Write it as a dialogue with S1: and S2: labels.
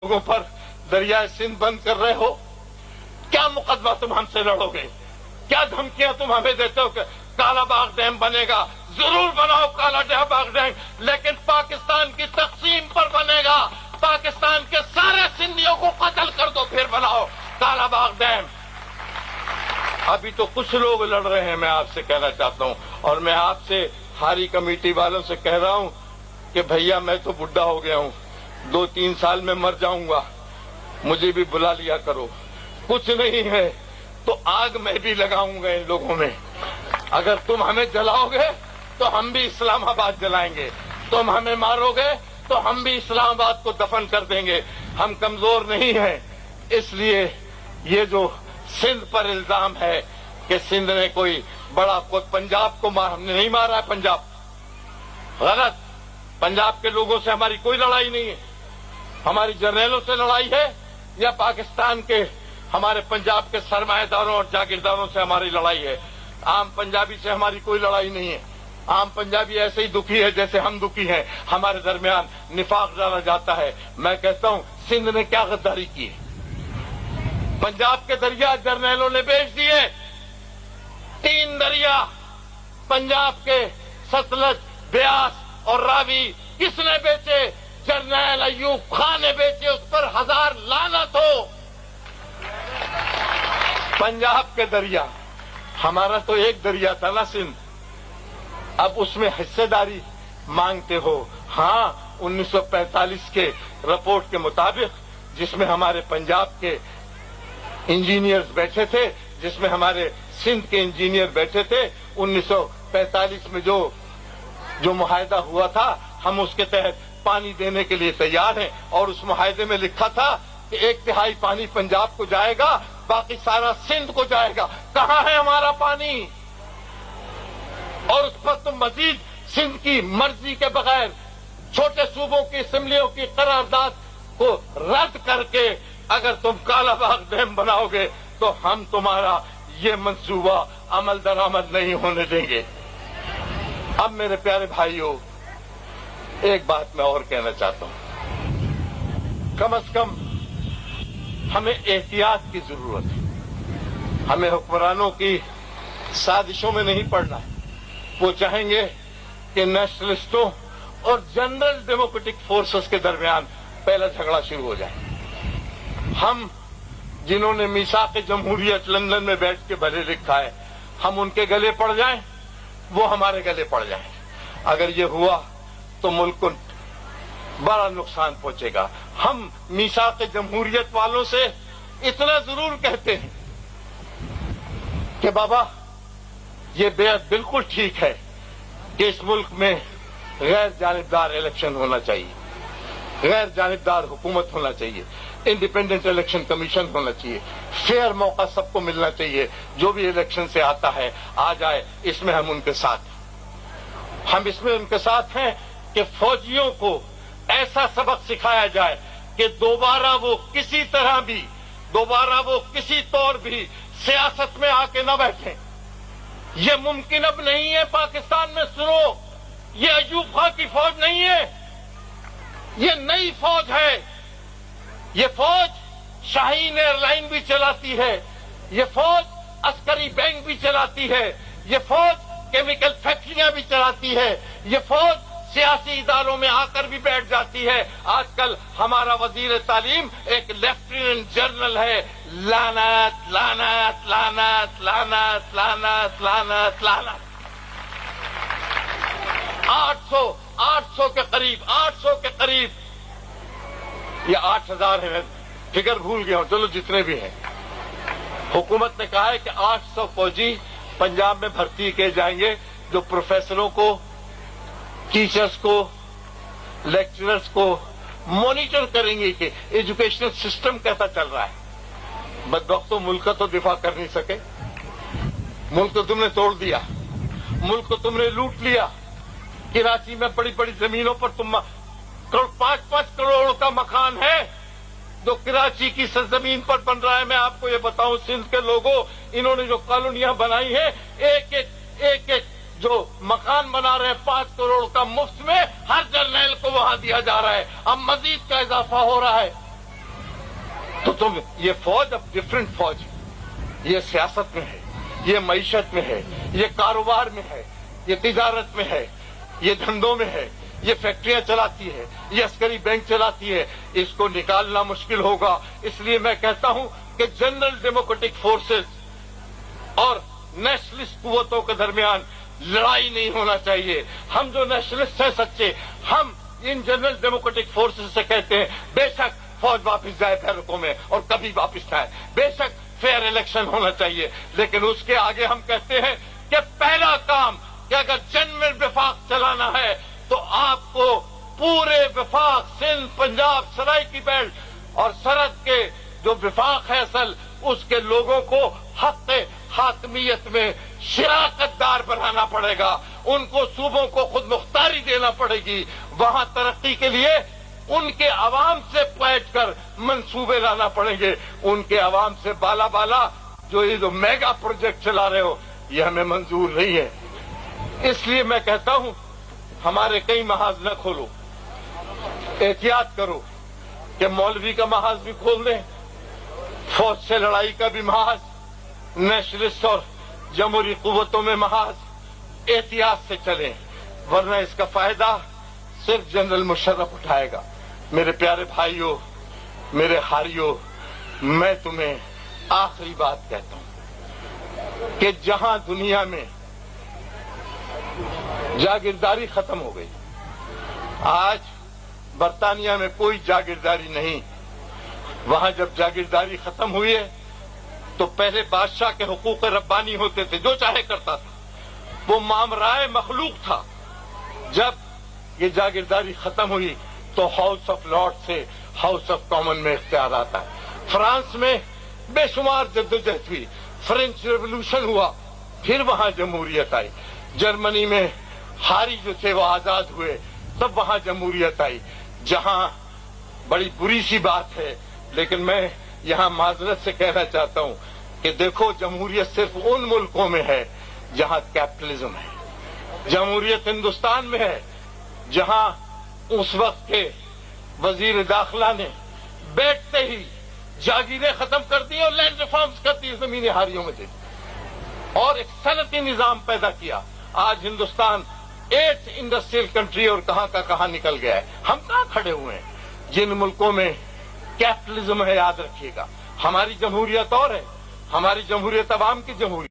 S1: लोगों पर दरियाए सिंध बंद कर रहे हो, क्या मुकदमा तुम हमसे लड़ोगे? क्या धमकियां तुम हमें देते हो कि काला बाग डैम बनेगा? जरूर बनाओ काला बाग डैम, लेकिन पाकिस्तान की तकसीम पर बनेगा। पाकिस्तान के सारे सिंधियों को कत्ल कर दो, फिर बनाओ काला बाग डैम। अभी तो कुछ लोग लड़ रहे हैं, मैं आपसे कहना चाहता हूं, और मैं आपसे हारी कमेटी वालों से कह रहा हूं कि भैया मैं तो बुढ़ा हो गया हूं, 2-3 साल में मर जाऊंगा, मुझे भी बुला लिया करो। कुछ नहीं है तो आग मैं भी लगाऊंगा इन लोगों में। अगर तुम हमें जलाओगे तो हम भी इस्लामाबाद जलाएंगे, तुम हमें मारोगे तो हम भी इस्लामाबाद को दफन कर देंगे। हम कमजोर नहीं हैं, इसलिए ये जो सिंध पर इल्जाम है कि सिंध ने कोई पंजाब को हमने नहीं मारा है, पंजाब गलत। पंजाब के लोगों से हमारी कोई लड़ाई नहीं है, हमारी जर्नैलों से लड़ाई है या पाकिस्तान के हमारे पंजाब के सरमाएदारों और जागीरदारों से हमारी लड़ाई है। आम पंजाबी से हमारी कोई लड़ाई नहीं है। आम पंजाबी ऐसे ही दुखी है जैसे हम दुखी हैं। हमारे दरमियान निफाक डाला जाता है। मैं कहता हूं सिंध ने क्या गद्दारी की? पंजाब के दरिया जर्नैलों ने बेच दिए। 3 दरिया पंजाब के, सतलज, ब्यास और रावी किसने बेचे? जर्नैल अयूब खान ने बेचे। उस पर 1000 लानत हो। पंजाब के दरिया, हमारा तो एक दरिया था ना सिंध, अब उसमें हिस्सेदारी मांगते हो। हाँ, 1945 के रिपोर्ट के मुताबिक, जिसमें हमारे पंजाब के इंजीनियर्स बैठे थे, जिसमें हमारे सिंध के इंजीनियर बैठे थे, 1945 में जो मुआहदा हुआ था, हम उसके तहत पानी देने के लिए तैयार हैं। और उस मुआहदे में लिखा था कि 1/3 पानी पंजाब को जाएगा, बाकी सारा सिंध को जाएगा। कहाँ है हमारा पानी? और उस पर तुम मजीद सिंध की मर्जी के बगैर छोटे सूबों की असेंबलियों की करारदाद को रद्द करके अगर तुम काला बाग डैम बनाओगे तो हम तुम्हारा ये मंसूबा अमल दरामद नहीं होने देंगे। अब मेरे प्यारे भाइयों, एक बात मैं और कहना चाहता हूं, कम से कम हमें एहतियात की जरूरत है। हमें हुक्मरानों की साजिशों में नहीं पड़ना है। वो चाहेंगे कि नेशनलिस्टों और जनरल डेमोक्रेटिक फोर्सेस के दरमियान पहला झगड़ा शुरू हो जाए। हम जिन्होंने मीसाक जमहूरियत लंदन में बैठ के भले लिखा है, हम उनके गले पड़ जाएं, वो हमारे गले पड़ जाएं। अगर ये हुआ तो मुल्क को बड़ा नुकसान पहुंचेगा। हम मीसाक जमहूरियत वालों से इतना जरूर कहते हैं कि बाबा ये बेहद बिल्कुल ठीक है कि इस मुल्क में गैर जानिबदार इलेक्शन होना चाहिए, गैर जानिबदार हुकूमत होना चाहिए, इंडिपेंडेंट इलेक्शन कमीशन होना चाहिए, फेयर मौका सबको मिलना चाहिए। जो भी इलेक्शन से आता है आ जाए, इसमें हम उनके साथ हैं। हम इसमें उनके साथ हैं कि फौजियों को ऐसा सबक सिखाया जाए कि दोबारा वो किसी तरह भी, दोबारा वो किसी तौर भी सियासत में आके न बैठें। ये मुमकिन अब नहीं है पाकिस्तान में। सुनो, ये अयूब खान की फौज नहीं है, ये नई फौज है। ये फौज शाहीन एयरलाइन भी चलाती है, ये फौज अस्करी बैंक भी चलाती है, ये फौज केमिकल फैक्ट्रियां भी चलाती है, ये फौज सियासी इदारों में आकर भी बैठ जाती है। आजकल हमारा वजीर तालीम एक लेफ्टिनेंट जनरल है। लानत लानत लानत लानत लानत लानत लानत। 800 के करीब या 8000 है, फिगर भूल गया हूं, चलो जितने भी हैं। हुकूमत ने कहा है कि 800 फौजी पंजाब में भर्ती किए जाएंगे, जो प्रोफेसरों को, टीचर्स को, लेक्चरर्स को मॉनिटर करेंगे कि एजुकेशनल सिस्टम कैसा चल रहा है। बदबख्तों, मुल्क का तो दिफा कर नहीं सके। मुल्क तो तुमने तोड़ दिया, मुल्क को तुमने लूट लिया। कराची में बड़ी बड़ी जमीनों पर तुम 5-5 करोड़ का मकान है जो कराची की सरजमीन पर बन रहा है। मैं आपको ये बताऊं, सिंध के लोगों, इन्होंने जो कॉलोनियां बनाई है, एक जो मकान बना रहे हैं 5 करोड़ का मुफ्त में, हर जर्नैल को वहां दिया जा रहा है। अब मजीद का इजाफा हो रहा है। तो तुम ये फौज अब डिफरेंट फौज है, ये सियासत में है, ये मईशत में है, ये कारोबार में है, ये तिजारत में है, ये धंधों में है, ये फैक्ट्रियां चलाती है, ये अस्करी बैंक चलाती है। इसको निकालना मुश्किल होगा। इसलिए मैं कहता हूं कि जनरल डेमोक्रेटिक फोर्सेस और नेशनलिस्ट कुव्वतों के दरमियान लड़ाई नहीं होना चाहिए। हम जो नेशनलिस्ट हैं सच्चे, हम इन जनरल डेमोक्रेटिक फोर्सेस से कहते हैं बेशक फौज वापस जाए बैरकों में और कभी वापस आए, बेशक फेयर इलेक्शन होना चाहिए, लेकिन उसके आगे हम कहते हैं कि पहला काम कि अगर जनरल विफाक चलाना है तो आपको पूरे विफाक सिंध, पंजाब, सराइकी बेल्ट और सरहद के जो विफाक है असल, उसके लोगों को हक हाकमियत में शिराकतदार बनाना पड़ेगा। उनको सूबों को खुद मुख्तारी देना पड़ेगी। वहां तरक्की के लिए उनके अवाम से बैठकर मंसूबे लाना पड़ेंगे। उनके अवाम से बाला बाला जो मेगा प्रोजेक्ट चला रहे हो, ये हमें मंजूर नहीं है। इसलिए मैं कहता हूं हमारे कई महाज न खोलो, एहतियात करो कि मौलवी का महाज भी खोल दें, फौज से लड़ाई का भी महाज, नेशनलिस्ट और जमहूरी कुव्वतों में महाज, एहतियात से चलें, वरना इसका फायदा सिर्फ जनरल मुशर्रफ उठाएगा। मेरे प्यारे भाइयों, मेरे हारियों, मैं तुम्हें आखिरी बात कहता हूं कि जहां दुनिया में जागीरदारी खत्म हो गई, आज बरतानिया में कोई जागीरदारी नहीं, वहां जब जागीरदारी खत्म हुई है तो पहले बादशाह के हुकूक रब्बानी होते थे, जो चाहे करता था, वो मामराए मखलूक था। जब ये जागीरदारी खत्म हुई तो हाउस ऑफ लॉर्ड से हाउस ऑफ कॉमन में इख्तियार आता है। फ्रांस में बेशुमार जद्दोजहद हुई, फ्रेंच रेवोल्यूशन हुआ, फिर वहां जमहूरियत आई। जर्मनी में हारी जो थे वो आजाद हुए, तब वहां जमहूरियत आई। जहां बड़ी बुरी सी बात है, लेकिन मैं यहां माजरत से कहना चाहता हूं कि देखो, जमहूरियत सिर्फ उन मुल्कों में है जहां कैपिटलिज्म है। जमहूरियत हिंदुस्तान में है जहां उस वक्त के वजीर दाखिला ने बैठते ही जागीरें खत्म कर दी और लैंड रिफॉर्म्स कर दी, जमीनें हारियों में दे दी और एक सनती निजाम पैदा किया। आज हिंदुस्तान 8th इंडस्ट्रियल कंट्री और कहां का कहां निकल गया है। हम कहां खड़े हुए हैं? जिन मुल्कों में कैपिटलिज्म है, याद रखिएगा, हमारी जमहूरियत और है, हमारी जमहूरियत अवाम की जमहूरियत।